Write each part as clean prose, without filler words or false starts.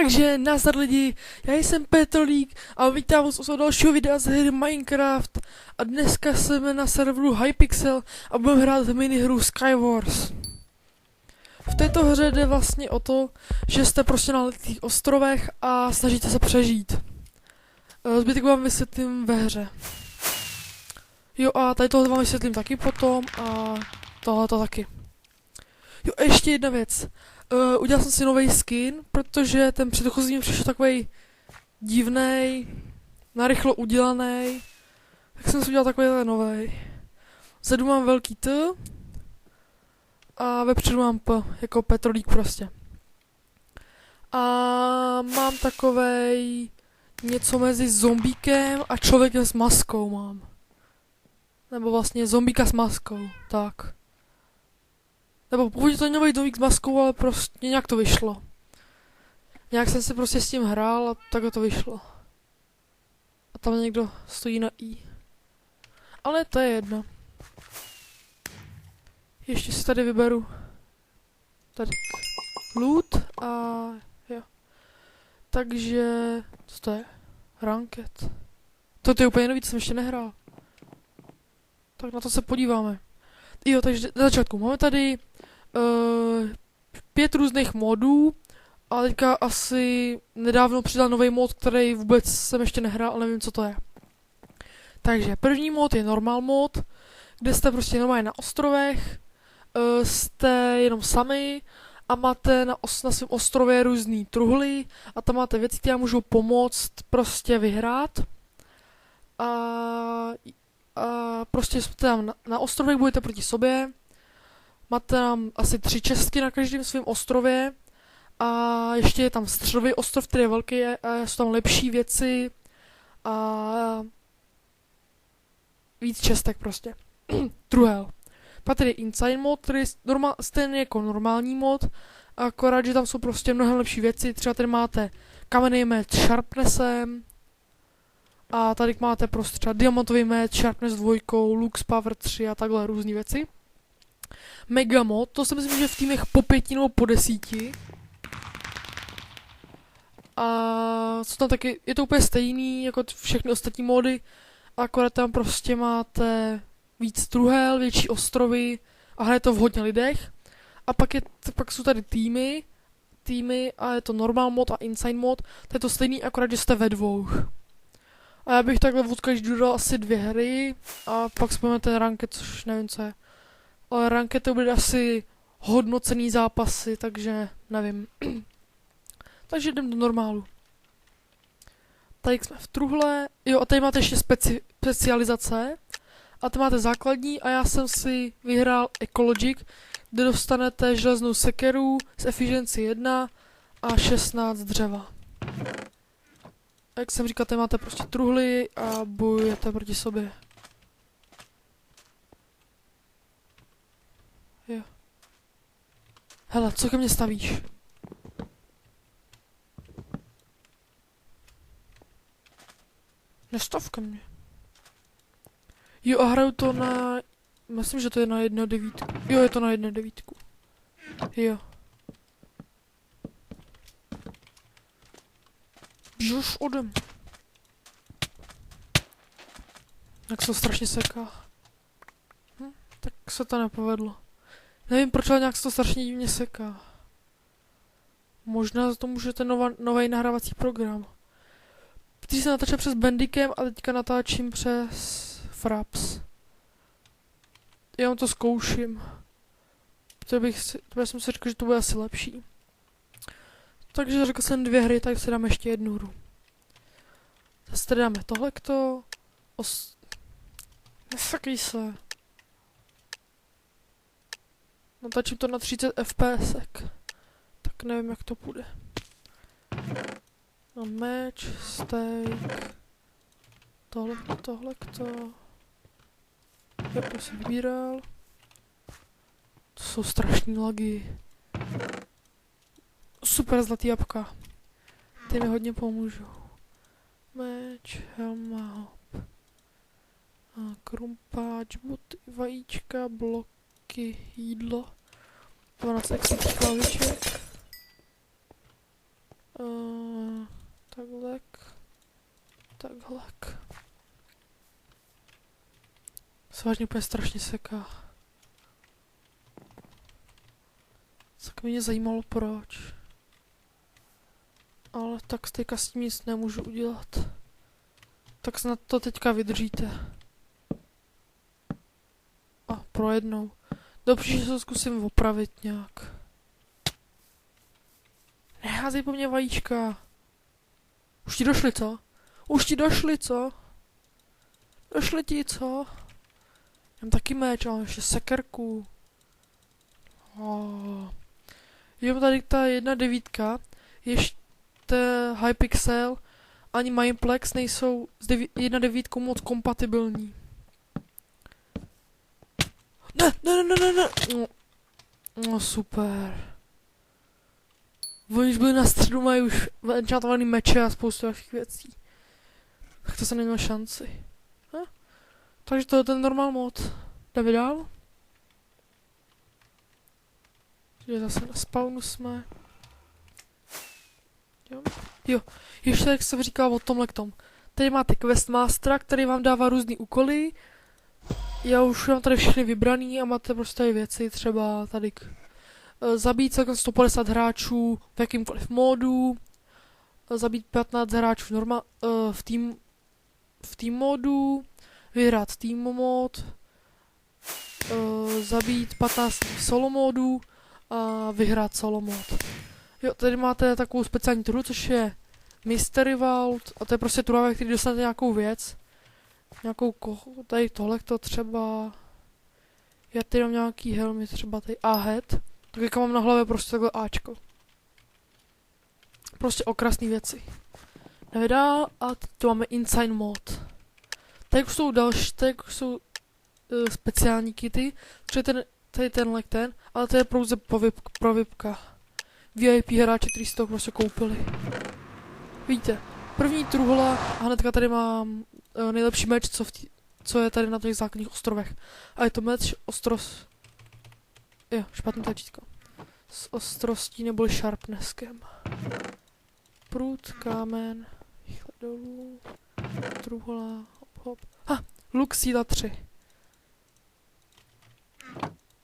Takže nazdar lidi, já jsem Petrolík a vítám vás u dalšího videa z hry Minecraft a dneska jsme na serveru Hypixel a budeme hrát minihru Skywars. V této hře jde vlastně o to, že jste prostě na letých ostrovech a snažíte se přežít. Zbytek vám vysvětlím ve hře. Jo a tady tohle vám vysvětlím taky potom a tohle taky. Jo a ještě jedna věc. Udělal jsem si nový skin, protože ten předchozí mi přišel takovej divnej, narychlo udělaný, tak jsem si udělal takovýhle nový. Vzadu mám velký T a vepředu mám P, jako Petrolík prostě. A mám takovej něco mezi zombíkem a člověkem s maskou mám. Nebo vlastně zombíka s maskou, tak. Nebo původně to měl být zombík s maskou, ale prostě nějak to vyšlo. Nějak jsem si prostě s tím hrál a tak to vyšlo. A tam někdo stojí na I. Ale to je jedno. Ještě si tady vyberu tady loot a jo. Takže, co to je? Ranked. To je úplně nový, to jsem ještě nehrál. Tak na to se podíváme. Jo, takže na začátku máme tady 5 různých modů a teďka asi nedávno přidal nový mod, který vůbec jsem ještě nehrál, ale nevím, co to je. Takže první mod je normal mod, kde jste prostě normálně na ostrovech, jste jenom sami a máte na svém ostrově různý truhly a tam máte věci, které můžou pomoct prostě vyhrát. A prostě jste tam na ostrovech, budete proti sobě. Máte tam asi 3 čestky na každém svém ostrově. A ještě je tam středový ostrov, který je velký a jsou tam lepší věci. A víc čestek prostě. Truhel. Pak tady insane mod, který je stejný jako normální mod. Akorát, že tam jsou prostě mnohem lepší věci. Třeba tady máte kamenný meč s sharpnessem. A tady máte prostě třeba diamantový meč, sharpness 2, lux power 3 a takhle různé věci. Mega mod, to si myslím, že v týmech po 5 nebo po 10. A co tam taky, je to úplně stejný jako všechny ostatní mody, akorát tam prostě máte víc truhel, větší ostrovy a hraje to v hodně lidech. A pak jsou tady týmy a je to normal mod a insane mod, to je to stejný, akorát, že jste ve dvou. A já bych takhle od každý dodal asi 2 hry a pak spojíme ten ranked, což nevím co je. Ale ranked to bude asi hodnocený zápasy, takže nevím. Takže jdem do normálu. Tady jsme v truhle, jo a tady máte ještě specializace. A tady máte základní a já jsem si vyhrál Ecologic, kde dostanete železnou sekeru z efficiency 1 a 16 dřeva. Jak jsem říkal, tady máte prostě truhly a bojujete proti sobě. Jo. Hele, co ke mně stavíš? Nestav ke mně. Jo a hraju to na... Myslím, že to je na 1.9. Jo, je to na 1.9. Jo. Už odem. Jak se to strašně seká. Tak se to nepovedlo. Nevím proč, ale nějak se to strašně divně seká. Možná za to může ten nový nahrávací program. Když jsem natáčel přes Bandicam a teďka natáčím přes Fraps. Já to zkouším. Protože jsem si řekl, že to bude asi lepší. Takže řekl jsem 2 hry, tak si dáme ještě 1 hru. Zase tady dáme tohlekto. Nesakej se. Natáčím to na 30 fps. Tak nevím, jak to půjde. No, meč, steak. Tohlekto. Jo, to jsem vybíral. To jsou strašný lagy. Super zlatý jabka. Ty mi hodně pomůžou. Meč, helma, hop. A krumpáč, boty, vajíčka, bloky, jídlo. 12 exitních klaviček. Taklek. Se vážně úplně strašně seká. Tak mě zajímalo proč. Ale tak teďka s tím nic nemůžu udělat. Tak snad to teďka vydržíte. A pro jednou. Dobře, že to zkusím opravit nějak. Neházej po mně vajíčka. Už ti došli, co? Došli ti, co? Mám taky meč, ale ještě sekerku. Jdeme tady ta 1.9. Ještě Hypixel ani Mineplex nejsou s 1.9 moc kompatibilní. Ne. No super. Oni už byli na středu, mají už enchantovaný meče a spoustu dalších věcí. Tak to jsem neměl šanci. Takže to je ten normal mod. Jdeme dál. Že zase na spawnu jsme. Jo. Ještě jak jsem říkal o tomhle k tomu. Tady máte Questmastera, který vám dává různý úkoly. Já už mám tady všechny vybraný a máte prostě věci, třeba tady zabít celkem 150 hráčů v jakýmkoliv módu, zabít 15 hráčů v team módu, vyhrát team mod, zabít 15 solo módů a vyhrát solo mod. Jo, tady máte takovou speciální turu, což je Mystery Vault, a to je prostě tura, ve který dostanete nějakou věc. Tady tohlekto třeba. Já tady mám nějaký helmy, třeba tady A-head. Tak jak mám na hlavě prostě takhle Ačko. Prostě okrasné věci. Nevedá a teď tu máme Inside mod. Tady už jsou speciální kity. Tady tenhle, ale to je pouze pro VIPka. VIP hráči, kteří si to prostě koupili. Vidíte, první truhla a hnedka tady mám nejlepší meč, co je tady na těch základních ostrovech. A je to meč špatný tlačítko. S ostrostí neboli sharpnesskem. Prut, kámen, rychle dolů, truhla, hop. Luk síla 3.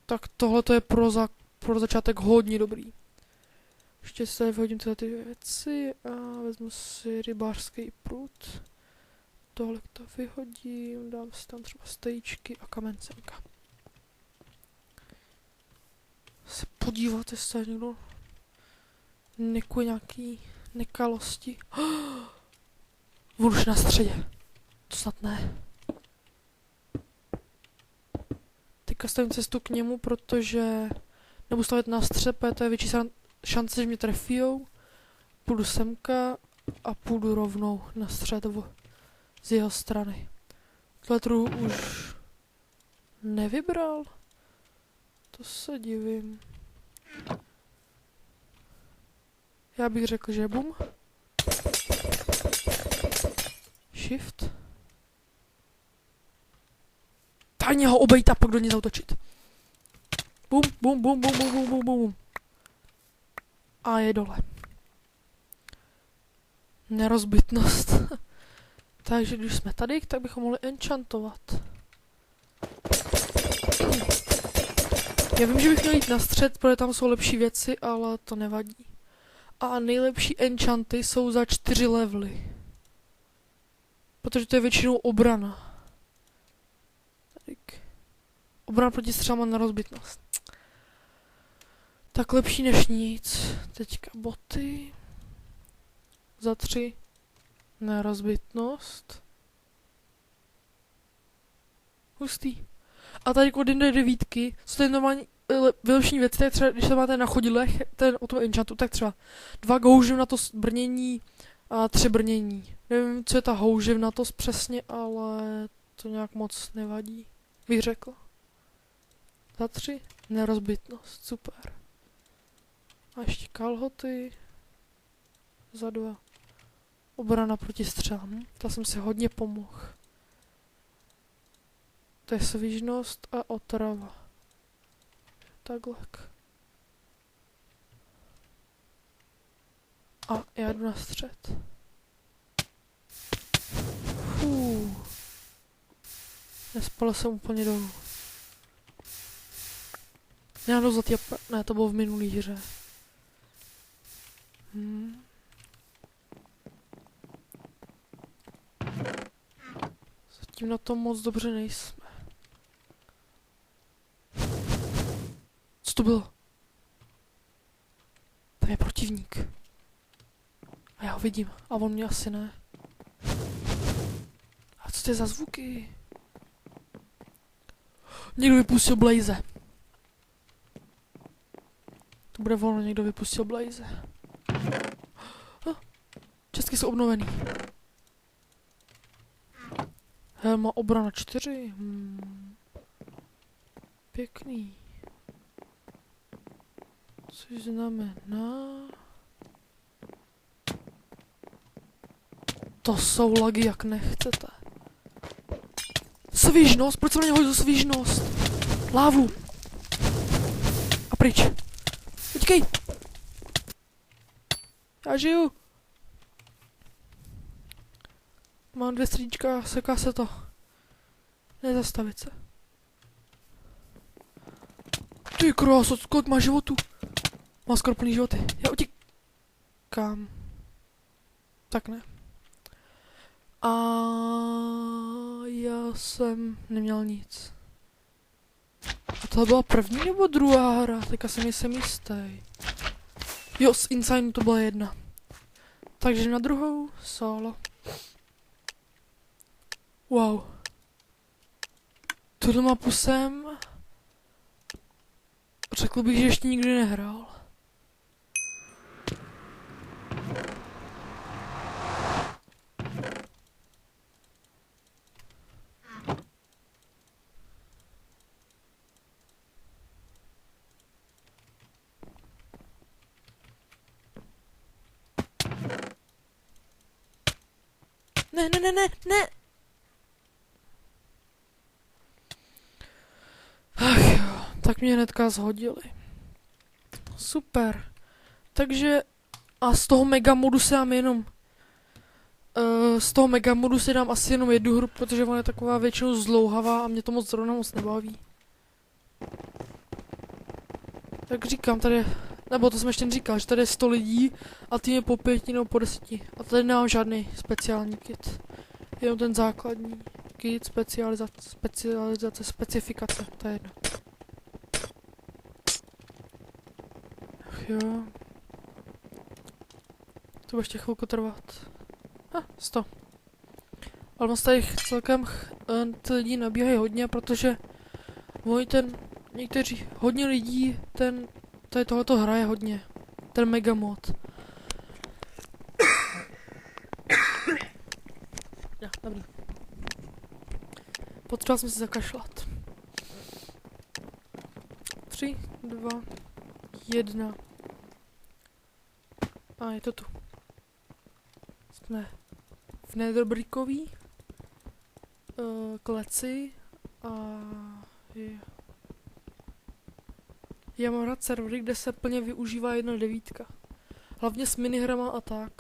Tak tohle to je pro začátek hodně dobrý. Ještě si tady vyhodím tyhle ty věci a vezmu si rybářský prut. Tohle to vyhodím, dám si tam třeba stejíčky a kamencenka. Se podívat, jestli tady někdo nekuje nějaký nekalosti. On už na středě. To snad ne. Teďka stavím cestu k němu, protože nebudu stavit na střed, protože to je větší šance, že mě trefijou. Půjdu semka a půjdu rovnou na střed z jeho strany. Tohle druhu už nevybral. To se divím. Já bych řekl, že bum. Shift. Tajně ho obejít a pak do něj zautočit. Bum, bum, bum, bum, bum, bum, bum, bum. A je dole. Nerozbitnost. Takže když jsme tady, tak bychom mohli enchantovat. Já vím, že bych měl jít na střed, protože tam jsou lepší věci, ale to nevadí. A nejlepší enchanty jsou za 4 levely. Protože to je většinou obrana. Obrana proti střelám na rozbitnost. Tak lepší než nic. Teďka boty. Za 3 na rozbitnost. Hustý. A tady od 1.9 jsou tady normální vylepšení věci, tak třeba když se máte na chodidlech, ten o tom enchantu, tak třeba 2 houževnatost brnění a 3 brnění. Nevím, co je ta houževnatost přesně, ale to nějak moc nevadí, bych řekl. Za 3 nerozbitnost, super. A ještě kalhoty. Za 2 obrana proti střelám. To jsem si hodně pomohl. To je svižnost a otrava. Takhle. A já jdu na střed. Nespal jsem úplně dolů. Ne, to bylo v minulý hře. Zatím na tom moc dobře nejsme. Co to bylo? Tam je protivník. A já ho vidím. A on mě asi ne. A co to je za zvuky? Někdo vypustil blaze. To bude volno, někdo vypustil blaze. Česky jsou obnovený. Má obrana 4. Pěkný. Což znamená... To jsou lagy, jak nechcete. Svižnost? Proč se na mě hodil svižnost? Lávu. A pryč. Utíkej. Já žiju. Mám 2 stříčka, seká se to. Nezastavit se. Ty kráso, kolik má životů? Má skoro plný životy. Já utíkám. Tak ne. A já jsem neměl nic. A to byla první nebo druhá hra? Teďka jsem jistý. Jo, z Inside to byla 1. Takže na druhou solo. Wow. Tuto mapu jsem... Řekl bych, že ještě nikdy nehrál. Ne. Ach jo, tak mě hnedka zhodili. Super. Takže a z toho megamodu se dám jenom... z toho megamodu si dám asi jenom 1 hru, protože ona je taková většinou zdlouhavá a mě to moc nebaví. Tak říkám, tady je... Nebo to jsem ještě neříkal, že tady je 100 lidí a tým je po 5 nebo po 10. A tady nemám žádný speciální kit. Jenom ten základní kit, specializace, specifikace, to je jedno. Ach jo. To bude ještě chvilku trvat. 100. Ale moc tady celkem ty lidi nabíhají hodně, protože hodně lidí tady tohleto hraje hodně. Ten megamod. Ja, dobrý. Potřeboval jsem si zakašlat. 3, 2, 1. A je to tu. Jsme v netherbrickový kleci a já mám rád servery, kde se plně využívá 1.9. Hlavně s minihrama a tak.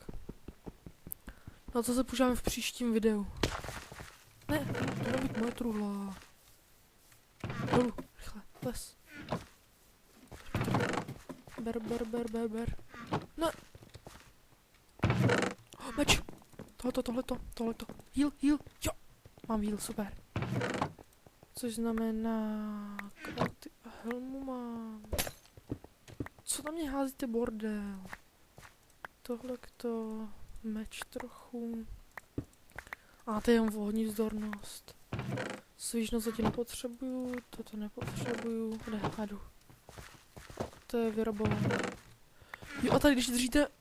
Na to se používáme v příštím videu. Ne, to má být moje truhla. Dolů, rychle, les. Ber. Ne. Meč. Tohleto. Heal. Jo. Mám heal, super. Což znamená... Helmu mám. Co tam mě házíte, bordel? Tohleto... Meč trochu. A to je jen vohní vzdornost. Svížnost zatím nepotřebuju, toto nepotřebuju. Jdu. To je vyrabované. Jo a tady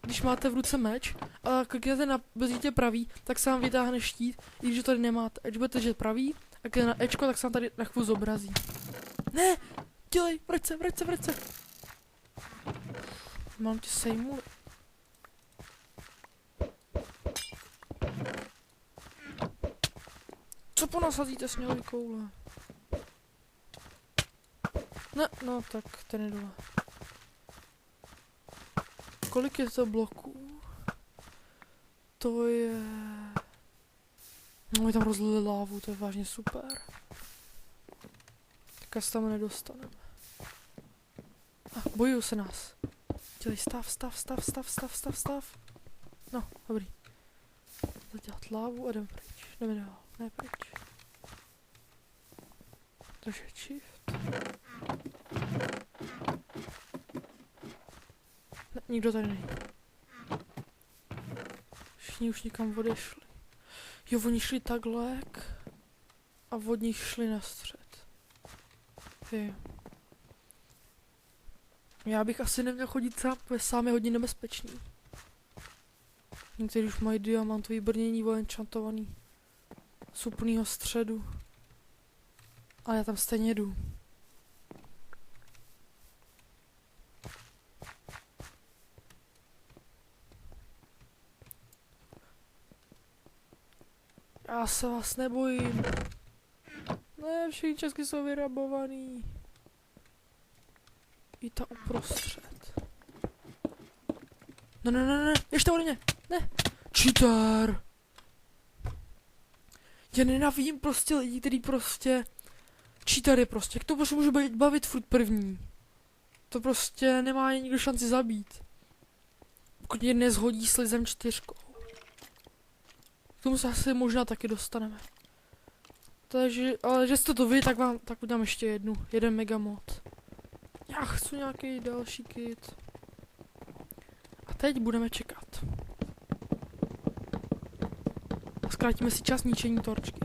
když máte v ruce meč a kliknete na bezítě pravý, tak se vám vytáhne štít, i když tady nemáte. Když budete držet pravý a kliknete na Ečko, tak se vám tady na chvíli zobrazí. Ne! Dělej, vrať se! Mám tě sejmu. Co po nás hazíte sněhový koule? Ne, no tak ten je dole. Kolik je to bloků? To je... No, my tam rozlili lávu, to je vážně super. Tak se tam nedostaneme. Bojují se nás. Dělej stav. No, dobrý. Zadělat lávu a jdeme pryč. Jdeme dál, ne pryč. Držet shift. Ne, nikdo tady není. Všichni už někam odešli. Jo, oni šli takhle a od nich šli na střed. Jo. Já bych asi neměl chodit sám, protože sám je hodně nebezpečný. Někteří už mají diamantový brnění enchantovaný z úplnýho středu. Ale já tam stejně jdu. Já se vás nebojím. Ne, všichni česky jsou vyrabovaný. I ta uprostřed. Ne, ještě ode mě. Ne. Cheater. Já nenávidím prostě lidi, který prostě... Cheater je prostě, jak to prostě můžu bavit furt první. To prostě nemá nikdo šanci zabít. Pokud mě nezhodí s Lizem 4. K tomu se asi možná taky dostaneme. Takže, ale že jste to vy, tak udělám ještě jeden megamod. Já chci nějaký další kit. A teď budeme čekat. A zkrátíme si čas ničení torčky.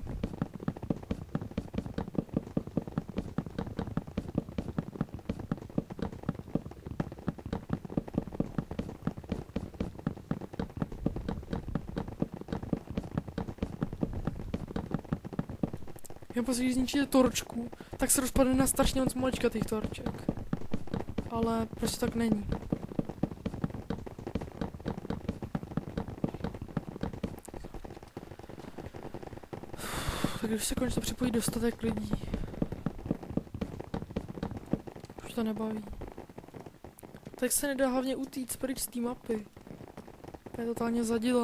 Já prostě, když zničíte torčku, tak se rozpadne na strašně moc malička těch torček. Ale prostě tak není. Tak když se konečně připojí dostatek lidí. Už to nebaví. Tak se nedá hlavně utíct pryč z té mapy. To je totálně zadila.